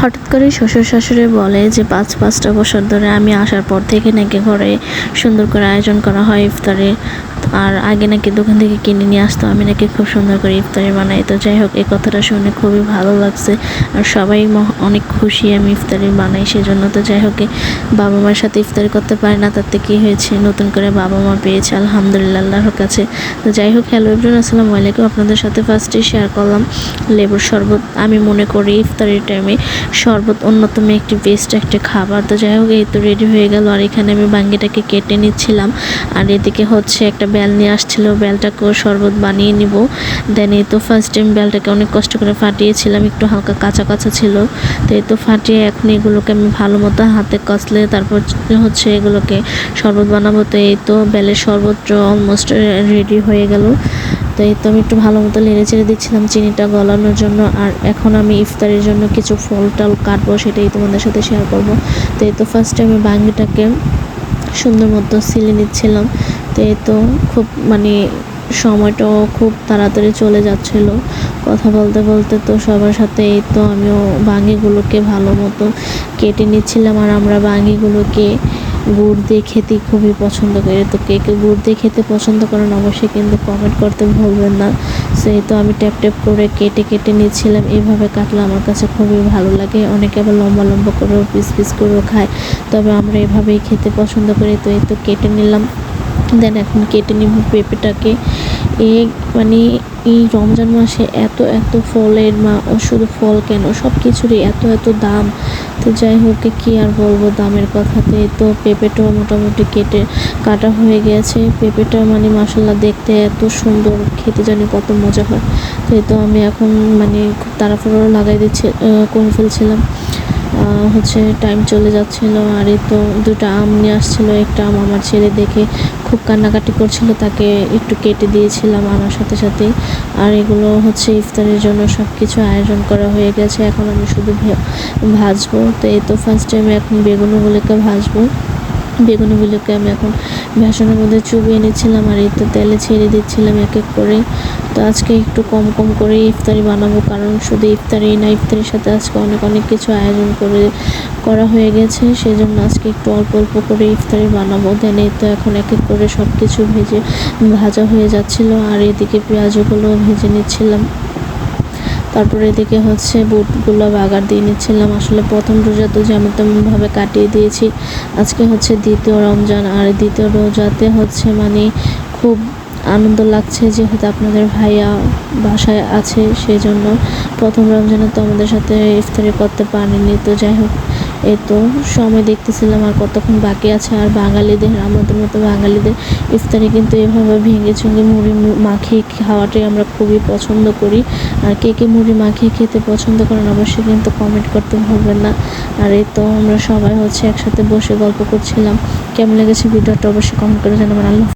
হঠাৎ করে শ্বশুর শাশুড়ি বলে যে ৫টা বছর ধরে আমি আসার পর থেকে নাকি ঘরে সুন্দর করে আয়োজন করা হয় ইফতারের। আর আগে নাকি দোকান থেকে কিনে নিয়ে আসতো, আমি নাকি খুব সুন্দর করে ইফতারি বানাই। তো যাই হোক, এই কথাটা শুনে খুবই ভালো লাগছে আর সবাই অনেক খুশি আমি ইফতারি বানাই সেজন্য। তো যাই হোক, বাবা মার সাথে ইফতারি করতে পারে না, তাতে কী হয়েছে, নতুন করে বাবা মা পেয়েছে আলহামদুলিল্লাহ আল্লাহর কাছে। তো যাই হোক, হ্যালো এভরিওয়ান, আসসালামু আলাইকুম। আপনাদের সাথে ফার্স্টে শেয়ার করলাম লেবুর শরবত। আমি মনে করি ইফতারির টাইমে শরবত অন্যতম একটি বেস্ট একটা খাবার। তো যাই হোক, এই তো রেডি হয়ে গেল আর এখানে আমি বাঙ্গিটাকে কেটে নিচ্ছিলাম। আর এদিকে হচ্ছে একটা বেল নিয়ে আসছিল, বেলটাকেও শরবত বানিয়ে নিব। দেন এই তো ফার্স্ট টাইম বেলটাকে অনেক কষ্ট করে ফাটিয়েছিলাম, একটু হালকা কাঁচা কাঁচা ছিল। তো এই তো ফাটিয়ে এখন এগুলোকে আমি ভালো মতো হাতে কষলে তারপর হচ্ছে এগুলোকে শরবত বানাবো। তো এই তো বেলের শরবতটা অলমোস্ট রেডি হয়ে গেল। তো এই তো আমি একটু ভালো মতো নেড়ে চেড়ে দিচ্ছিলাম চিনিটা গলানোর জন্য। আর এখন আমি ইফতারের জন্য কিছু ফল টল কাটবো, সেটাই তোমাদের সাথে শেয়ার করব। তো এই তো ফার্স্টে আমি বাঙ্গিটাকে সুন্দর মতো ছিলে নিচ্ছিলাম। তো এই তো খুব সময়টাও খুব তাড়াতাড়ি চলে যাচ্ছিল কথা বলতে বলতে। তো সবার সাথে এই তো আমিও বাঙ্গিগুলোকে ভালো মতো কেটে নিচ্ছিলাম। আর আমরা বাঙ্গিগুলোকে গুড় দিয়ে খেতে খুবই পছন্দ করি। তো কে কে গুড় দিয়ে খেতে পছন্দ করেন অবশ্যই কিন্তু কমেন্ট করতে ভুলবেন না। সেই তো আমি ট্যাপ ট্যাপ করে কেটে কেটে নিচ্ছিলাম। এইভাবে কাটলে আমার কাছে খুবই ভালো লাগে। অনেকে আবার লম্বা লম্বা করেও পিস পিস করেও খায়, তবে আমরা এভাবেই খেতে পছন্দ করি। তো এই তো কেটে নিলাম। দেন এখন কেটে নিব পেঁপেটাকে। এই রমজান মাসে এত এত ফলের শুধু ফল কেন, সব কিছুরই এত এত দাম। তো যাই হোক, কী আর বলবো দামের কথাতে। তো পেঁপেটাও মোটামুটি কাটা হয়ে গেছে। পেঁপেটা মাশাল্লাহ দেখতে এত সুন্দর, খেতে জানি কত মজা হয়। তো এই তো আমি এখন খুব তাড়াহুড়ো করে ফেলছিলাম, টাইম চলে যাচ্ছিল। আর এই তো দুটো আম নিয়ে আসছিলো, একটা আম আমার ছেলে দেখে খুব কান্নাকাটি করছিল, তাকে একটু কেটে দিয়েছিলাম আনার সাথে সাথেই। আর এগুলো ইফতারের জন্য সব কিছু আয়োজন করা হয়ে গেছে, এখন আমি শুধু ভাজবো। তো এই তো ফার্স্ট টাইমে এখন বেগুনগুলোকে ভাজবো। বেগুনগুলোকে আমি এখন বেসনের মধ্যে চুবিয়ে নিচ্ছিলাম আর এই তো তেলে ছেড়ে দিচ্ছিলাম এক এক করে। তো আজকে একটু কম কম করে ইফতারি বানাবো, কারণ শুধু ইফতারি না, ইফতারির সাথে আজকে অনেক অনেক কিছু আয়োজন করা হয়ে গেছে, সেই জন্য আজকে একটু অল্প অল্প করে ইফতারি বানাবো। দেন এই তো এখন এক এক করে সব কিছু ভাজা হয়ে যাচ্ছিলো। আর এদিকে পেঁয়াজগুলো ভেজে নিচ্ছিলাম। তারপরে এদিকে বুটগুলো বাগার দিয়ে নিচ্ছিলাম। আসলে প্রথম রোজা তো যেমন তেমনভাবে কাটিয়ে দিয়েছি। আজকে দ্বিতীয় রমজান, আর দ্বিতীয় রোজাতে খুব আনন্দ লাগছে, যেহেতু আপনাদের ভাইয়া বাসায় আছে, সেই জন্য প্রথম রমজানে তো আমাদের সাথে ইফতারি করতে পারিনি। তো যাই হোক, এই তো সময় দেখতেছিলাম আর কতক্ষণ বাকি আছে। আর আমাদের মতো বাঙালিদের ইফতারি কিন্তু এভাবে ভেঙে চুঙে মুড়ি মাখিয়ে খাওয়াটাই আমরা খুবই পছন্দ করি। আর কে কে মুড়ি মাখিয়ে খেতে পছন্দ করেন অবশ্যই কিন্তু কমেন্ট করতে ভুলবেন না। আর এই তো আমরা সবাই একসাথে বসে গল্প করছিলাম। কেমন লেগেছে ভিডিওটা অবশ্যই কমেন্ট করে জানাবেন। আল্লাহ।